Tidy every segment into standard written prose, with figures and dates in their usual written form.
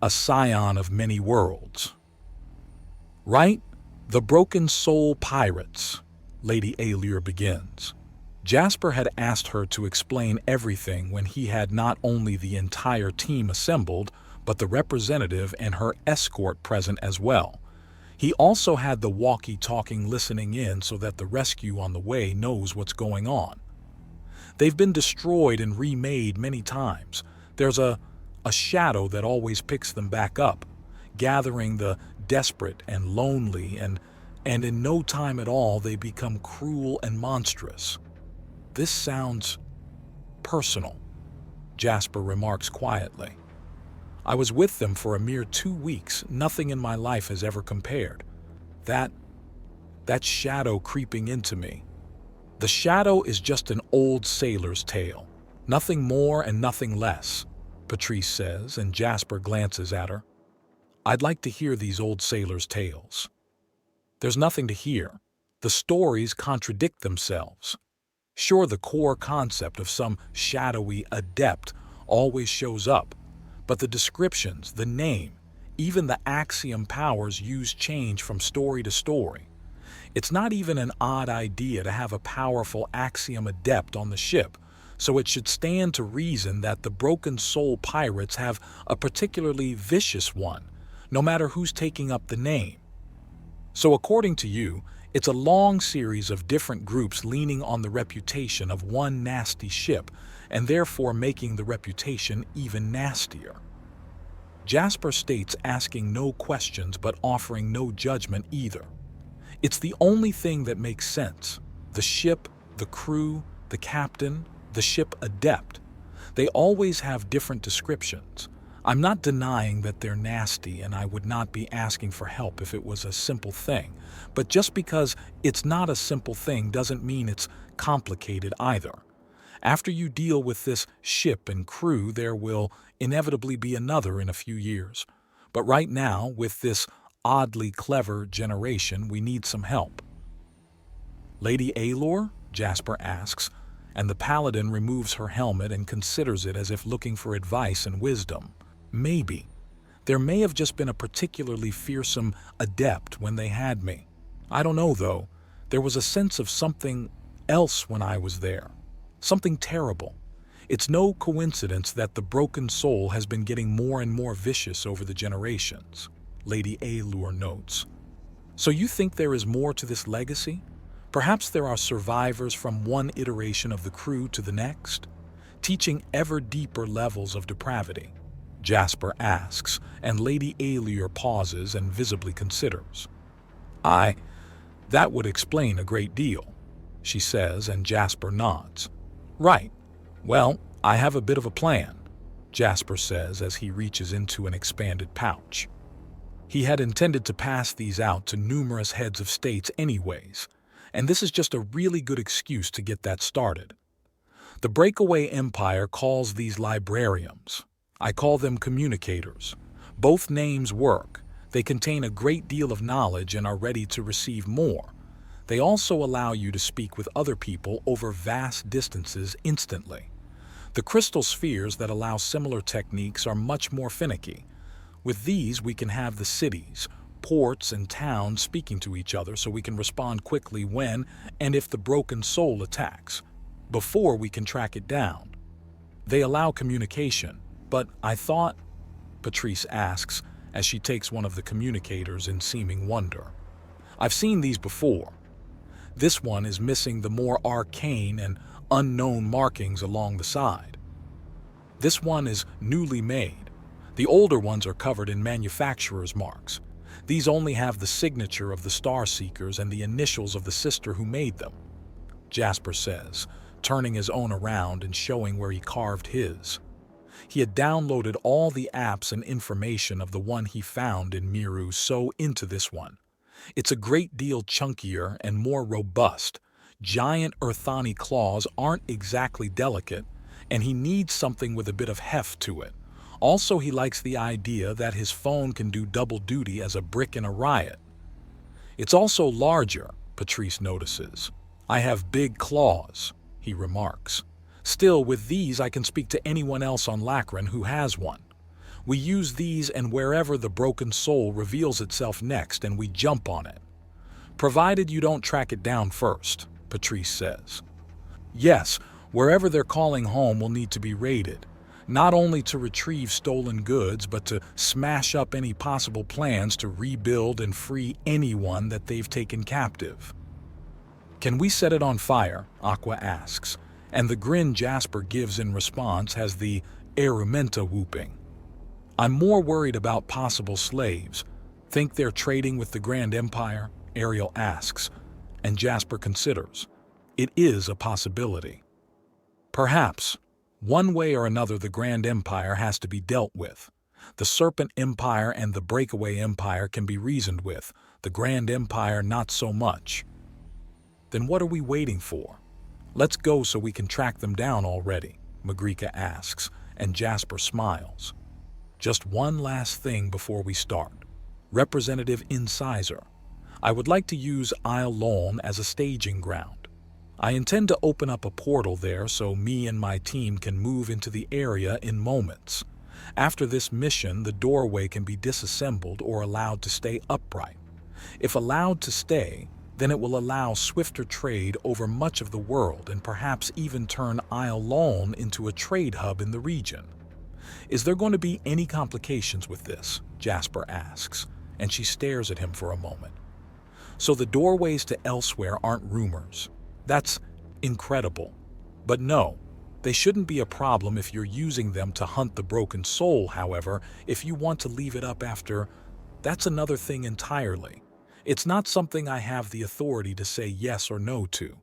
a scion of many worlds. Right? The Broken Soul Pirates, Lady Allure begins. Jasper had asked her to explain everything when he had not only the entire team assembled, but the representative and her escort present as well. He also had the walkie-talkie listening in so that the rescue on the way knows what's going on. They've been destroyed and remade many times. There's a shadow that always picks them back up, gathering the desperate and lonely, and in no time at all they become cruel and monstrous. This sounds personal, Jasper remarks quietly. I was with them for a mere 2 weeks. Nothing in my life has ever compared. That shadow creeping into me. The shadow is just an old sailor's tale. Nothing more and nothing less, Patrice says, and Jasper glances at her. I'd like to hear these old sailors' tales. There's nothing to hear. The stories contradict themselves. Sure, the core concept of some shadowy adept always shows up, but the descriptions, the name, even the axiom powers used change from story to story. It's not even an odd idea to have a powerful axiom adept on the ship, so it should stand to reason that the Broken Soul Pirates have a particularly vicious one, no matter who's taking up the name. So according to you, it's a long series of different groups leaning on the reputation of one nasty ship, and therefore making the reputation even nastier. Jasper states, asking no questions but offering no judgment either. It's the only thing that makes sense. The ship, the crew, the captain, the ship adept. They always have different descriptions. I'm not denying that they're nasty, and I would not be asking for help if it was a simple thing. But just because it's not a simple thing doesn't mean it's complicated either. After you deal with this ship and crew, there will inevitably be another in a few years. But right now, with this oddly clever generation, we need some help. Lady Allure? Jasper asks, and the paladin removes her helmet and considers it as if looking for advice and wisdom. Maybe. There may have just been a particularly fearsome adept when they had me. I don't know, though. There was a sense of something else when I was there. Something terrible. It's no coincidence that the Broken Soul has been getting more and more vicious over the generations, Lady Allure notes. So you think there is more to this legacy? Perhaps there are survivors from one iteration of the crew to the next, teaching ever deeper levels of depravity. Jasper asks, and Lady Allure pauses and visibly considers. That would explain a great deal, she says, and Jasper nods. Right. Well, I have a bit of a plan, Jasper says as he reaches into an expanded pouch. He had intended to pass these out to numerous heads of states anyways, and this is just a really good excuse to get that started. The breakaway empire calls these librariums. I call them communicators. Both names work. They contain a great deal of knowledge and are ready to receive more. They also allow you to speak with other people over vast distances instantly. The crystal spheres that allow similar techniques are much more finicky. With these, we can have the cities, ports, and towns speaking to each other so we can respond quickly when and if the Broken Soul attacks, before we can track it down. They allow communication, but I thought, Patrice asks as she takes one of the communicators in seeming wonder. I've seen these before. This one is missing the more arcane and unknown markings along the side. This one is newly made. The older ones are covered in manufacturer's marks. These only have the signature of the Star Seekers and the initials of the sister who made them, Jasper says, turning his own around and showing where he carved his. He had downloaded all the apps and information of the one he found in Miru so into this one. It's a great deal chunkier and more robust. Giant earthani claws aren't exactly delicate, and he needs something with a bit of heft to it. Also, he likes the idea that his phone can do double duty as a brick in a riot. It's also larger, Patrice notices. I have big claws, he remarks. Still, with these I can speak to anyone else on Lacron who has one. We use these and wherever the broken soul reveals itself next and we jump on it. Provided you don't track it down first, Patrice says. Yes, wherever they're calling home will need to be raided, not only to retrieve stolen goods, but to smash up any possible plans to rebuild and free anyone that they've taken captive. Can we set it on fire? Aqua asks, and the grin Jasper gives in response has the Arumenta whooping. I'm more worried about possible slaves. Think they're trading with the Grand Empire? Ariel asks, and Jasper considers. It is a possibility. Perhaps, one way or another the Grand Empire has to be dealt with. The Serpent Empire and the Breakaway Empire can be reasoned with, the Grand Empire not so much. Then what are we waiting for? Let's go so we can track them down already, Magrika asks, and Jasper smiles. Just one last thing before we start. Representative Incisor, I would like to use Isle Loln as a staging ground. I intend to open up a portal there so me and my team can move into the area in moments. After this mission, the doorway can be disassembled or allowed to stay upright. If allowed to stay, then it will allow swifter trade over much of the world and perhaps even turn Isle Loln into a trade hub in the region. Is there going to be any complications with this? Jasper asks, and she stares at him for a moment. So the doorways to elsewhere aren't rumors. That's incredible. But no, they shouldn't be a problem if you're using them to hunt the broken soul. However, if you want to leave it up after, that's another thing entirely. It's not something I have the authority to say yes or no to.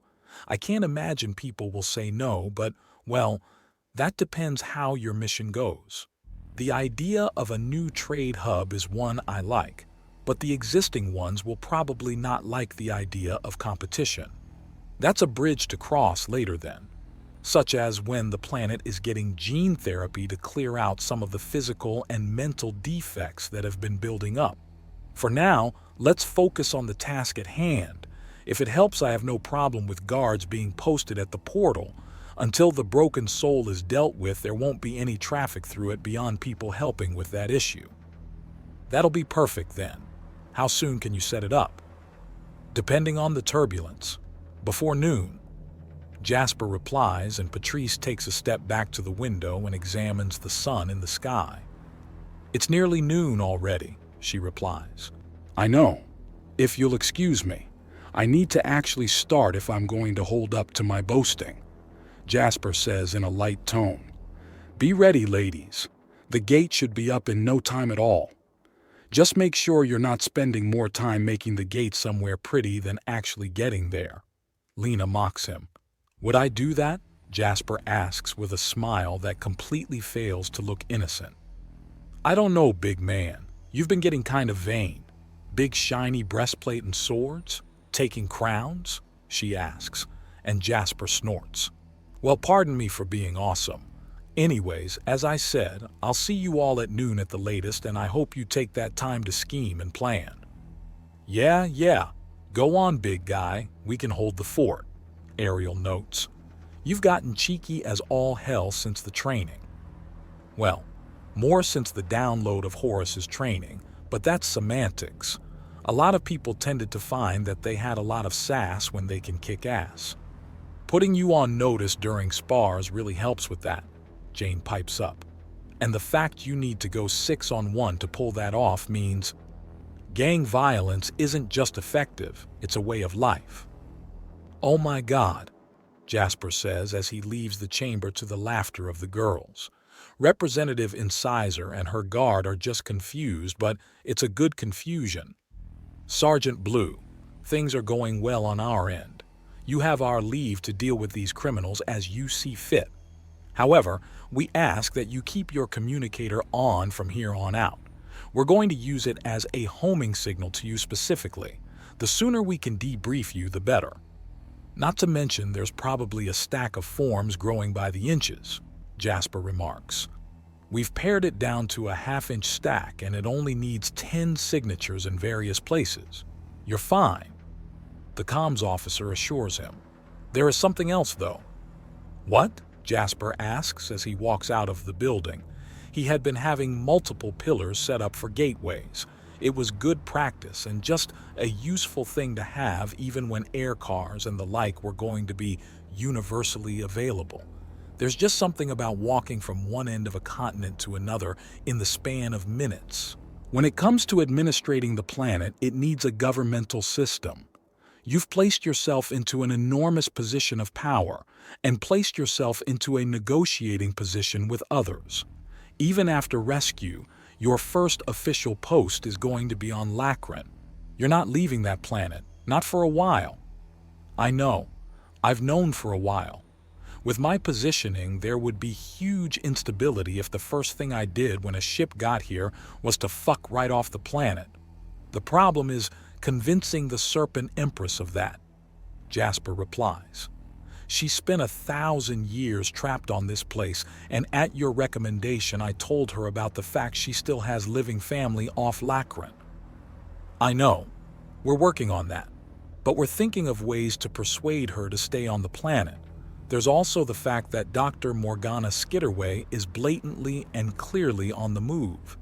I can't imagine people will say no, but, well, that depends how your mission goes. The idea of a new trade hub is one I like, but the existing ones will probably not like the idea of competition. That's a bridge to cross later then, such as when the planet is getting gene therapy to clear out some of the physical and mental defects that have been building up. For now, let's focus on the task at hand. If it helps, I have no problem with guards being posted at the portal. Until the broken soul is dealt with, there won't be any traffic through it beyond people helping with that issue. That'll be perfect then. How soon can you set it up? Depending on the turbulence. Before noon. Jasper replies, and Patrice takes a step back to the window and examines the sun in the sky. It's nearly noon already, she replies. I know. If you'll excuse me, I need to actually start if I'm going to hold up to my boasting, Jasper says in a light tone. Be ready, ladies. The gate should be up in no time at all. Just make sure you're not spending more time making the gate somewhere pretty than actually getting there. Lena mocks him. Would I do that? Jasper asks with a smile that completely fails to look innocent. I don't know, big man. You've been getting kind of vain. Big shiny breastplate and swords? Taking crowns? She asks, and Jasper snorts. Well, pardon me for being awesome. Anyways, as I said, I'll see you all at noon at the latest, and I hope you take that time to scheme and plan. Yeah. Go on, big guy. We can hold the fort, Ariel notes. You've gotten cheeky as all hell since the training. Well, more since the download of Horus's training, but that's semantics. A lot of people tended to find that they had a lot of sass when they can kick ass. Putting you on notice during spars really helps with that, Jane pipes up. And the fact you need to go 6-on-1 to pull that off means gang violence isn't just effective, it's a way of life. Oh my God, Jasper says as he leaves the chamber to the laughter of the girls. Representative Incisor and her guard are just confused, but it's a good confusion. Sergeant Blue, things are going well on our end. You have our leave to deal with these criminals as you see fit. However, we ask that you keep your communicator on from here on out. We're going to use it as a homing signal to you specifically. The sooner we can debrief you, the better. Not to mention there's probably a stack of forms growing by the inches, Jasper remarks. We've pared it down to a half-inch stack and it only needs 10 signatures in various places. You're fine, the comms officer assures him. There is something else though. What? Jasper asks as he walks out of the building. He had been having multiple pillars set up for gateways. It was good practice and just a useful thing to have even when air cars and the like were going to be universally available. There's just something about walking from one end of a continent to another in the span of minutes. When it comes to administrating the planet, it needs a governmental system. You've placed yourself into an enormous position of power and placed yourself into a negotiating position with others. Even after rescue, your first official post is going to be on Lacran. You're not leaving that planet, not for a while. I know. I've known for a while. With my positioning, there would be huge instability if the first thing I did when a ship got here was to fuck right off the planet. The problem is convincing the Serpent Empress of that, Jasper replies. She spent 1,000 years trapped on this place, and at your recommendation I told her about the fact she still has living family off Lacran. I know. We're working on that. But we're thinking of ways to persuade her to stay on the planet. There's also the fact that Dr. Morgana Skitterway is blatantly and clearly on the move.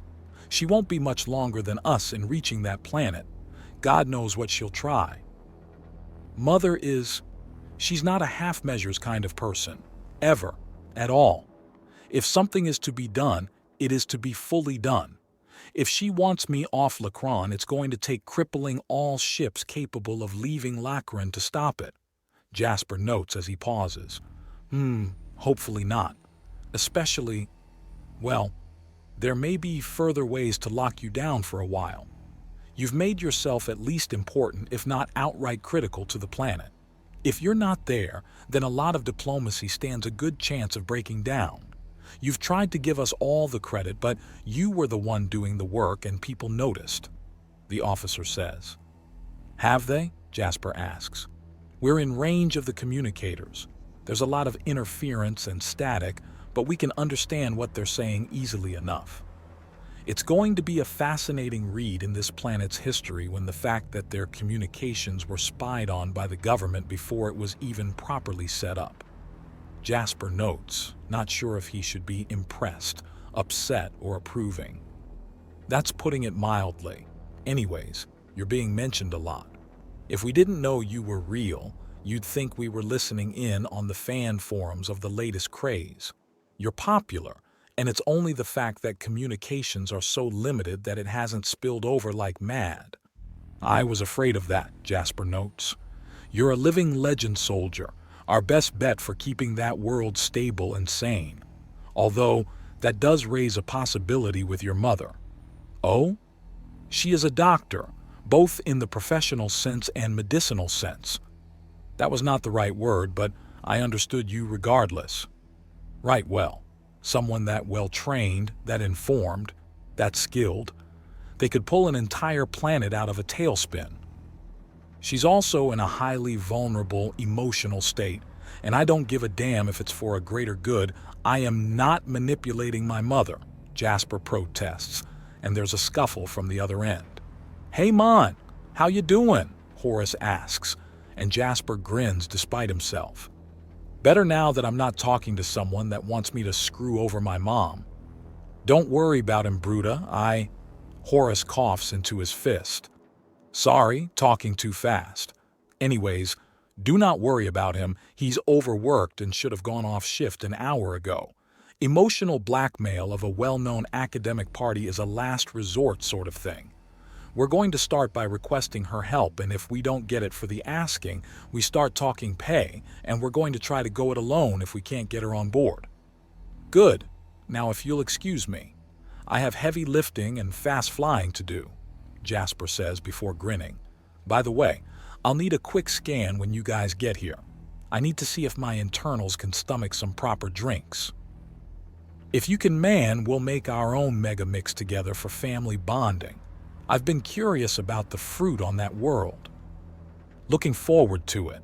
She won't be much longer than us in reaching that planet. God knows what she'll try. Mother is... She's not a half-measures kind of person, ever, at all. If something is to be done, it is to be fully done. If she wants me off Lacran, it's going to take crippling all ships capable of leaving Lacran to stop it, Jasper notes as he pauses. Hopefully not. Especially, well, there may be further ways to lock you down for a while. You've made yourself at least important, if not outright critical to the planet. If you're not there, then a lot of diplomacy stands a good chance of breaking down. You've tried to give us all the credit, but you were the one doing the work and people noticed, the officer says. Have they? Jasper asks. We're in range of the communicators. There's a lot of interference and static, but we can understand what they're saying easily enough. It's going to be a fascinating read in this planet's history when the fact that their communications were spied on by the government before it was even properly set up. Jasper notes, not sure if he should be impressed, upset, or approving. That's putting it mildly. Anyways, you're being mentioned a lot. If we didn't know you were real, you'd think we were listening in on the fan forums of the latest craze. You're popular. And it's only the fact that communications are so limited that it hasn't spilled over like mad. I was afraid of that, Jasper notes. You're a living legend soldier, our best bet for keeping that world stable and sane. Although, that does raise a possibility with your mother. Oh? She is a doctor, both in the professional sense and medicinal sense. That was not the right word, but I understood you regardless. Right, well. Someone that well-trained, that informed, that skilled. They could pull an entire planet out of a tailspin. She's also in a highly vulnerable, emotional state, and I don't give a damn if it's for a greater good. I am not manipulating my mother, Jasper protests, and there's a scuffle from the other end. Hey, Mon, how you doing? Horace asks, and Jasper grins despite himself. Better now that I'm not talking to someone that wants me to screw over my mom. Don't worry about him, Bruta. Horace coughs into his fist. Sorry, talking too fast. Anyways, do not worry about him. He's overworked and should have gone off shift an hour ago. Emotional blackmail of a well-known academic party is a last resort sort of thing. We're going to start by requesting her help, and if we don't get it for the asking, we start talking pay, and we're going to try to go it alone if we can't get her on board. Good. Now if you'll excuse me. I have heavy lifting and fast flying to do, Jasper says before grinning. By the way, I'll need a quick scan when you guys get here. I need to see if my internals can stomach some proper drinks. If you can man, we'll make our own mega mix together for family bonding. I've been curious about the fruit on that world. Looking forward to it.